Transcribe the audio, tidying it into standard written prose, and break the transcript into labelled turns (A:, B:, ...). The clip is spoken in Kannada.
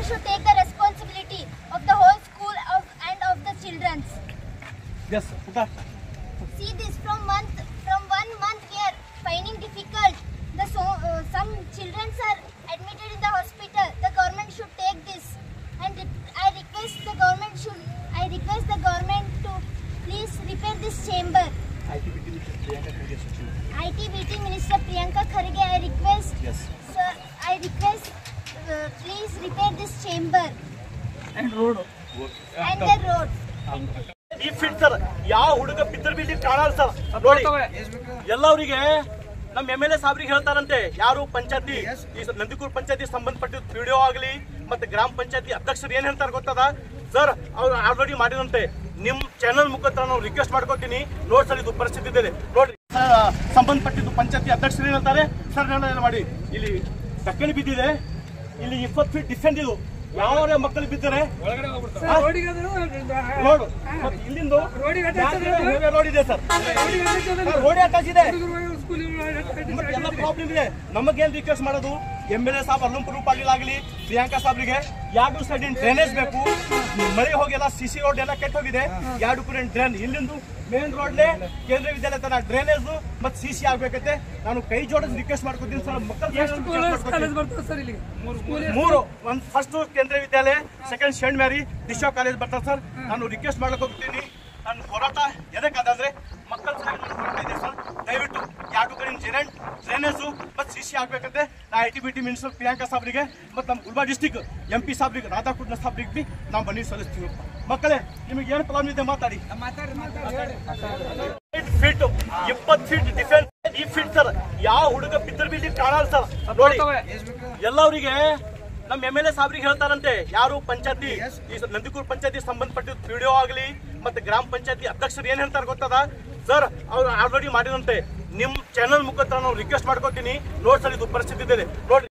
A: government should take the responsibility of the whole school and of the children.
B: Yes, okay.
A: See this from 1 month we are finding difficult. Some children are admitted in the hospital. The government should take this, and I request the government to please repair this chamber. ITBT Minister Priyanka Kharge, I request,
B: Yes.
A: sir, please repair this chamber
B: And road.
A: and the road.
C: ಈ ಫಿಟ್ ಸರ್ ಯಾವ ಹುಡುಗ ಬಿದ್ದರು ಬಿಲ್ಲಿ ಕಾಣಲ್ಲ ಸರ್ ನೋಡಿ ಎಲ್ಲವರಿಗೆ ನಮ್ಮ MLA ಸಾಬ್ರಿಗೆ ಹೇಳ್ತಾರಂತೆ ಯಾರು ಪಂಚಾಯತಿ ಈ ನಂದಿಕೂರ್ ಪಂಚಾಯತಿ ಸಂಬಂಧಪಟ್ಟಿದ್ದ ವಿಡಿಯೋ ಆಗಲಿ ಮತ್ತೆ ಗ್ರಾಮ ಪಂಚಾಯತಿ ಅಧ್ಯಕ್ಷರು ಏನ್ ಹೇಳ್ತಾರೆ ಗೊತ್ತದ ಸರ್ ಅವ್ರು ಆಲ್ರೆಡಿ ಮಾಡಿದಂತೆ ನಿಮ್ ಚಾನಲ್ ಮುಖಾಂತರ ನಾವು ರಿಕ್ವೆಸ್ಟ್ ಮಾಡ್ಕೊತೀನಿ ನೋಡಿ ಸರ್ ಇದು ಪರಿಸ್ಥಿತಿ ಇದೆ ನೋಡ್ರಿ ಸಂಬಂಧಪಟ್ಟಿದ್ದು ಪಂಚಾಯತಿ ಅಧ್ಯಕ್ಷರು ಏನ್ ಹೇಳ್ತಾರೆ ಸರ್ ನಾನು ಮಾಡಿ ಇಲ್ಲಿ ಟಕ್ಕಣಿ ಬಿದ್ದಿದೆ ಇಲ್ಲಿ 20 ಫೀಟ್ ಡಿಫೆಂಡ್ ಇದು ಯಾವ ಮಕ್ಕಳು ಬಿದ್ದರೆ ರೋಡ್ ಇಲ್ಲಿಂದ ರೋಡ್ ಇದೆ ಸರ್ ರೋಡ್ ಅಟ್ಯಾಚ್ ಇದೆ ಎಲ್ಲ ಪ್ರಾಬ್ಲಮ್ ಇದೆ ನಮಗೇನ್ ರಿಕ್ವೆಸ್ಟ್ ಮಾಡೋದು MLA ಸಾಬ್ ಅಲ್ಲಂಪುರ ಪಾಟೀಲ್ ಆಗಲಿ ಪ್ರಿಯಾಂಕಾ ಸಾಬ್ರಿಗೆ 2 ಸೈಡ್ ಡ್ರೈನೇಜ್ ಬೇಕು ಮಳೆ ಹೋಗಿಲ್ಲ CC ರೋಡ್ ಎಲ್ಲ ಕೆಟ್ಟ ಹೋಗಿದೆ 2 ಕಡೆ ಡ್ರೈನ್ ಇಲ್ಲಿಂದು ಮೇನ್ ರೋಡ್ಲೆ ಕೇಂದ್ರೀಯ ವಿದ್ಯಾಲಯ ತನ ಡ್ರೈನೇಜ್ ಮತ್ತೆ CC ಆಗ್ಬೇಕಂತೆ ನಾನು ಕೈ ಜೋಡಿಸಿ ರಿಕ್ವೆಸ್ಟ್ ಮಾಡ್ಕೊತೀನಿ ಸರ್ ಮೂರು ಒಂದು first Kendriya Vidyalaya second saint Mary Disha college ಬರ್ತಾರೆ ಸರ್ ನಾನು ರಿಕ್ವೆಸ್ಟ್ ಮಾಡ್ಲಿಕ್ಕೆ ಹೋಗ್ತೀನಿ ನನ್ನ ಹೋರಾಟ ಎದಕ್ಕಾದ್ರೆ ಮಕ್ಕಳ ಹೋರಾಟ ಇದೆ ಸರ್ ದಯವಿಟ್ಟು 2 ಕಡೆ ಡ್ರೈನೇಜು ಮತ್ತು CC ಆಗ್ಬೇಕಂತೆ ನಾ ITBT ಮಿನಿಸ್ಟರ್ ಪ್ರಿಯಾಂಕಾ ಸಾಬ್ರಿಗೆ ಮತ್ತು ನಮ್ಮ ಗುಲ್ಬರ್ಗ ಡಿಸ್ಟಿಕ್ MP ಸಾಬ್ರಿಗೆ ರಾಧಾಕೃಷ್ಣ ಸಾಬ್ರಿಗೆ ಬಿ ನಾವು ಮನವಿ ಸಲ್ಲಿಸ್ತೀವಿ ಮಕ್ಕಳೇ ನಿಮಗೆ ಏನು ಪ್ರಾಬ್ಲಮ್ ಇದೆ ಮಾತಾಡಿ ಫೀಟ್ 20 ಫೀಟ್ ಡಿಫೆನ್ಸ್ ಈ ಫೀಟ್ ಸರ್ ಯಾವ ಹುಡುಗ ಬಿದ್ದರು ಬಿಲ್ಲಿ ಕಾಣಲ್ಲ ಸರ್ ನೋಡಿ ಎಲ್ಲವರಿಗೆ ನಮ್ಮ MLA ಸಾಬ್ರಿಗೆ ಹೇಳ್ತಾರಂತೆ ಯಾರು ಪಂಚಾಯತಿ ಈ ನಂದಿಕೂರ್ ಪಂಚಾಯತಿ ಸಂಬಂಧಪಟ್ಟಿದ್ದ ವಿಡಿಯೋ ಆಗಲಿ ಮತ್ತೆ ಗ್ರಾಮ ಪಂಚಾಯತಿ ಅಧ್ಯಕ್ಷರು ಏನ್ ಹೇಳ್ತಾರೆ ಗೊತ್ತದ ಸರ್ ಅವ್ರು ಆಲ್ರೆಡಿ ಮಾಡಿದಂತೆ ನಿಮ್ ಚಾನಲ್ ಮುಖಾಂತರ ನಾವು ರಿಕ್ವೆಸ್ಟ್ ಮಾಡ್ಕೊತೀನಿ ನೋಡಿ ಸರ್ ಇದು ಪರಿಸ್ಥಿತಿ ಇದೆ ನೋಡಿ